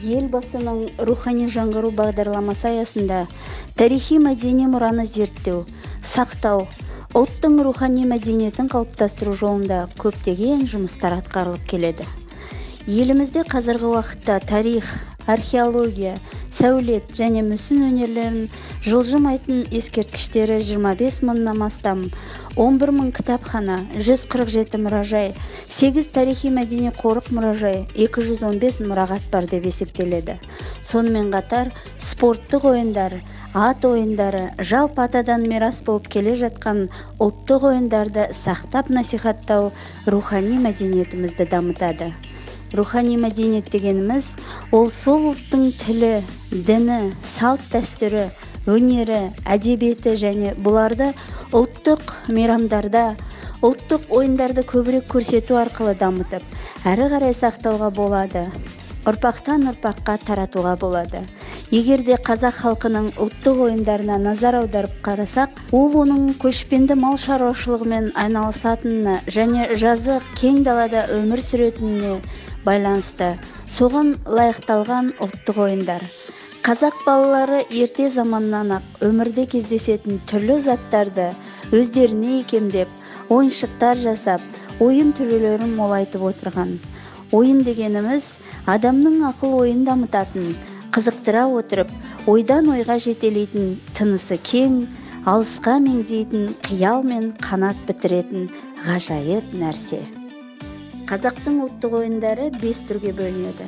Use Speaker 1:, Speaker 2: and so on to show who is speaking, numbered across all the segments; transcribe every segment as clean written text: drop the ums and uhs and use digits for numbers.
Speaker 1: Елбасының рухани жаңғыру бағдарламасы аясында тарихи мәдени мұраны зерттеу, сақтау, ұлттың рухани мәдениетін қалыптастыру жолында көптеген жұмыстар атқарылып келеді. Елімізде қазіргі уақытта тарих, археология, сәулет және мүсін өнерлерін жылжымайтын ескерткіштері 25 мыңнан астам, 11 мың кітапхана, 147 мұражай, 8 тарихи мәдени қорық мұражай, 215 мұрағат бар деп есептеледі. Сонымен қатар спорттық ойындар, ат ойындары, жалпы атадан мирас болып келе жатқан ұлттық ойындарды сақтап насихаттау рухани мәдениетімізді дамытады. Рухани мәдениет дегеніміз ол сол ұлттың тілі, діні, салт дәстүрі, өнері, әдебиеті және бұларды ұлттық мейрамдарда, ұлттық ойындарды көбірек көрсету арқылы дамытып, әрі қарай сақтауға болады, ұрпақтан ұрпаққа таратуға болады. Егер де қазақ халқының ұлттық ойындарына назар аударып қарасақ, ол оның көшпенді мал шаруашылығымен айналысатынына және жазы кең далада өмір сүретініне байланысты. Соған лайықталған ұлттық ойындар. Қазақ балалары ерте заманнан ақ өмірде кездесетін түрлі заттарды өздеріне икемдеп, ойыншықтар жасап, ойын түрлерін молайтып отырған. Ойын дегеніміз адамның ақыл ойын дамытатын, қызықтыра отырып, ойдан ойға жетелейтін, тынысы кең, алысқа меңзейтін, қиял мен қанат бітіретін ғажайып нәрсе. Қазақтың ұлттық ойындары 5 түрге бөлінеді.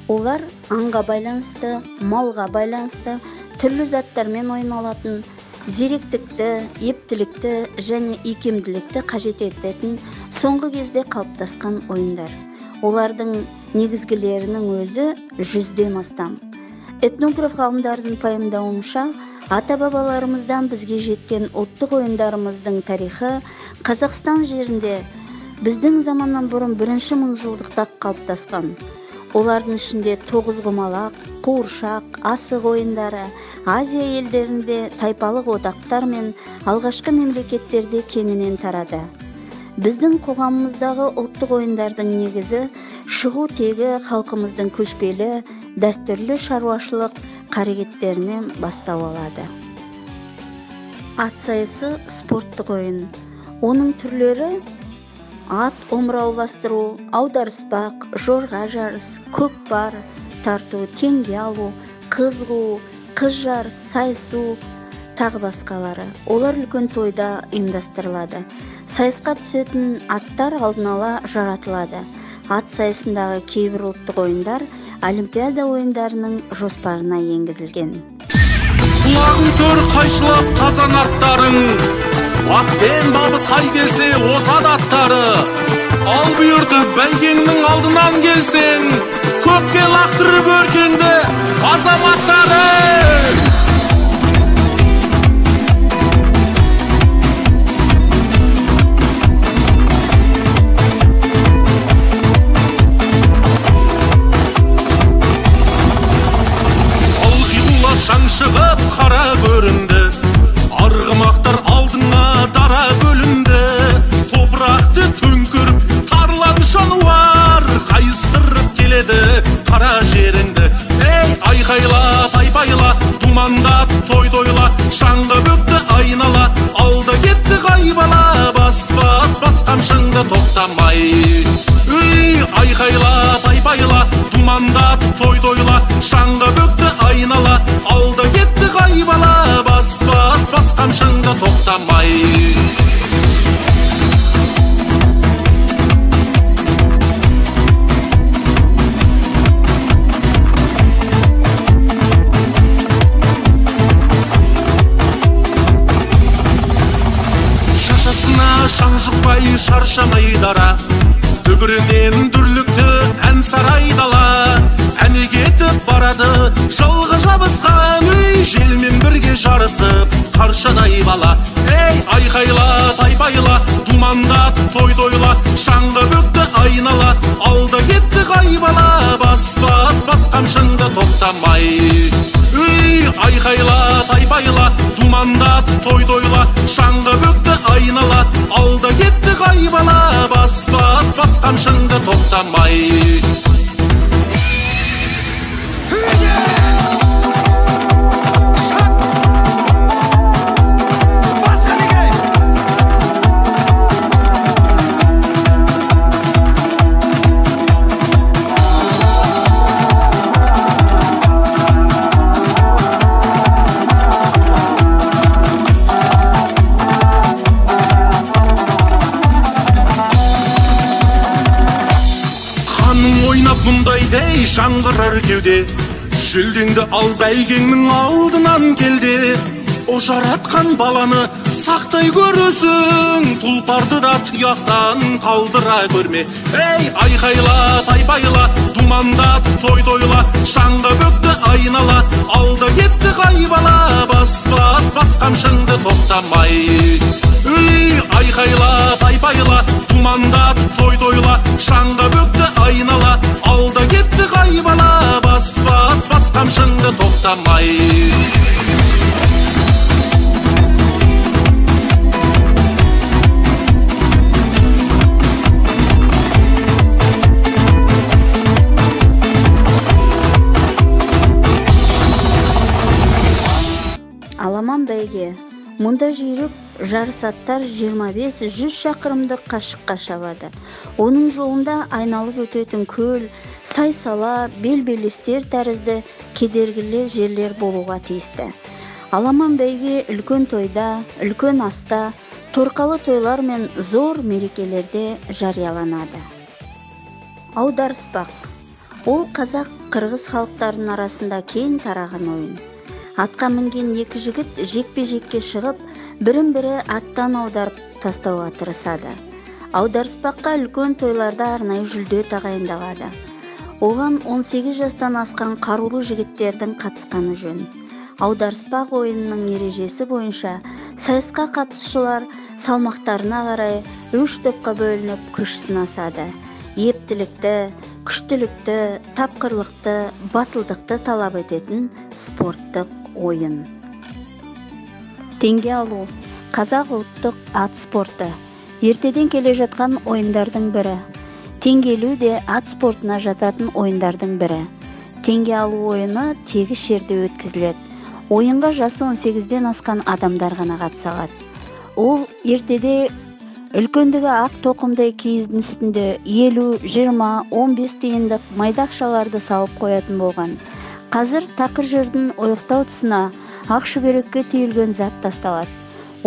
Speaker 1: Олар аңға байланысты, малға байланысты, түрлі заттармен ойналатын, зеректікті, ептілікті және икемділікті қажет ететін соңғы кезде қалыптасқан ойындар. Олардың негізгілерінің өзі 100-ден астам. Этнограф ғалымдардың пайымдауынша, ата-бабаларымыздан бізге жеткен ұлттық ойындарымыздың тарихы Қазақстан жерінде біздің заманнан бұрын 1-ші мыңжылдықта қалыптасқан. Олардың ішінде тоғызқұмалақ, қуыршақ, асық ойындары, Азия елдерінде тайпалық одақтар мен алғашқы мемлекеттерде кеңінен тарады. Біздің қоғамымыздағы ұлттық ойындардың негізі шығу тегі халқымыздың көшпелі, дәстүрлі шаруашылық қарекеттерінен бастау алады. Ат сайысы спорттық ойын. Оның түрлері ат омырауластыру, аударыспақ, жорға жарыс, көкпар, тарту, теңге алу, қыз қуу, қыз жарыс, сайысу, тағы басқалары. Олар үлкен тойда ұйымдастырылады. Сайысқа түсетін аттар алдын ала жаратылады. Ат сайысындағы кейбір ұлттық ойындар Олимпиада ойындарының жоспарына енгізілген.
Speaker 2: Құлағың төр қайшылап қазан аттарың, уақпен бабы сай келсе озат аттары. Ал бұйырды бәйгеңнің алдынан келсең, көкке лақтырып өркенді азаматтары. Шаң шығып қара көрінді, арғымақтар алдыңа дара бөлінді. Топырақты төңкіріп тарлан жануар, қайыстырып келеді қара жеріңді. Ей, айқайла, айбайла, думандап той-тойла, шаңғы бөкті айнала, алда кетті ғайбала, бас қамшыңды тоқтамай. Ей, айқайла, айбайла, думандап той-тойла, шаңғы бөкті айнала, алда кетті ғайбала, бас қамшыңды тоқтамай. Шашасына шаң жұқпай шаршамай дара, дүбірінен дүрлікті ән сарай дала. Әне кетіп барады жалғы жабысқан, үй желмен бірге жарысып қаршадай бала. Ей, айқайла, айбайла, думандап той-тойла, шаңғы бөкті айнала, алда кетті ғайбала, бас қамшыңды тоқтамай. Үй, айқайла, айбайла, думандап той-тойла, шаңғы бөкті айнала, алда кетті ғайбала, бас қамшыңды тоқтамай. мұндайдай жаңғырар кеуде, жүлдеңді ал бәйгеңнің алдынан келді. О жаратқан баланы сақтай көресің, тұлпарды да тұяқтан қалдыра көрме. Ей, айқайла, тайпайла, думандап, той-тойла, шаңға бөкті айнала, алда кетті қайбала, бас қамшыңды тоқтамай. Ей, айқайла, тайпайла, думандап, той-тойла, шаңға бөкті айнала, алда кетті қайбала, бас қамшыңды тоқтамай.
Speaker 1: Аламан бәйге. Мұнда жүйрік жарыс аттар 25-100 шақырымдық қашыққа шабады. Оның жолында айналып өтетін көл, сай-сала, бел-белестер тәрізді кедергілі жерлер болуға тиісті. Аламан бәйге үлкен тойда, үлкен аста, торқалы тойлар мен зор мерекелерде жарияланады. Аударыспақ. Ол қазақ-қырғыз халықтарының арасында кең тараған ойын. Атқа мінген екі жігіт жекпе-жекке шығып, бірін-бірі аттан аударып тастауға тырысады. Аударыспаққа үлкен тойларда арнайы жүлде тағайындалады. Оған 18 жастан асқан қарулы жігіттердің қатысқаны жөн. Аударыспақ ойынының ережесі бойынша сайысқа қатысушылар салмақтарына қарай 3 топқа бөлініп күш сынасады. Ептілікті, күштілікті, тапқырлықты, батылдықты талап ететін спорттық ойын. Теңге алу. Қазақ ұлттық ат спорты. Ертеден келе жатқан ойындардың бірі. Теңгелу де ат спортына жататын ойындардың бірі. Теңге алу ойыны тегіс жерде өткізіледі. Ойынға жасы 18-ден асқан адамдар ғана қатыса алады. Ол ертеде үлкендігі ақ тоқымдай киіздің үстінде 50, 20, 15 тиындық майдақшаларды салып қоятын болған. Қазір тақыр жердің ойықтау тұсына ақ шүберекке түйілген зат тасталады.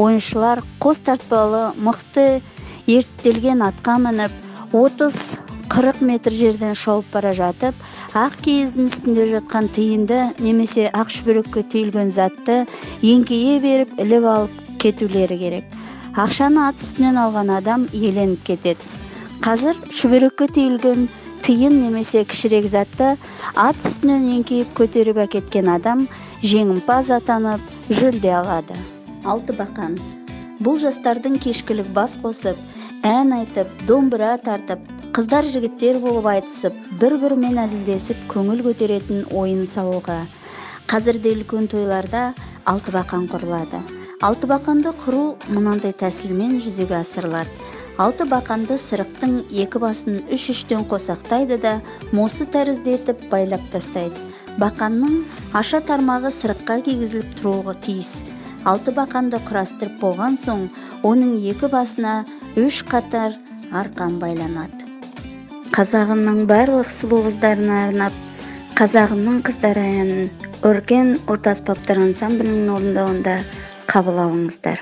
Speaker 1: Ойыншылар қос тартпалы мықты ерттелген атқа мініп, 30-40 метр жерден шауып бара жатып, ақ киіздің үстінде жатқан тиынды немесе ақ шүберекке түйілген затты еңкейе беріп іліп алып кетулері керек. Ақшаны ат үстінен алған адам еленіп кетеді. Қазір шүберекке түйілген тиын немесе кішірек затты ат үстінен еңкейіп көтеріп әкеткен адам жеңімпаз атанып жүлде алады. Алтыбақан. Бұл жастардың кешкілік бас қосып, ән айтып, домбыра тартып, қыздар жігіттер болып айтысып, бір-бірімен әзілдесіп, көңіл көтеретін ойын сауығы. Қазірде үлкен тойларда алтыбақан құрылады. Алтыбақанды құру мынандай тәсілмен жүзеге асырылады. Алтыбақанды сырықтың екі басын 3-3-тен қосақтайды да, мосы тәрізді етіп байлап тастайды. Бақанның аша тармағы сырыққа кигізіліп тұруға тиіс. Алтыбақанды құрастырып болған соң, оның екі басына 3 қатар арқан байланады. Қазағымның барлық сұлу қыздарына арнап, Қазағымның қыздары әнін Өркен орта аспаптар ансамблінің орындауында қабыл алыңыздар.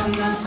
Speaker 3: аңа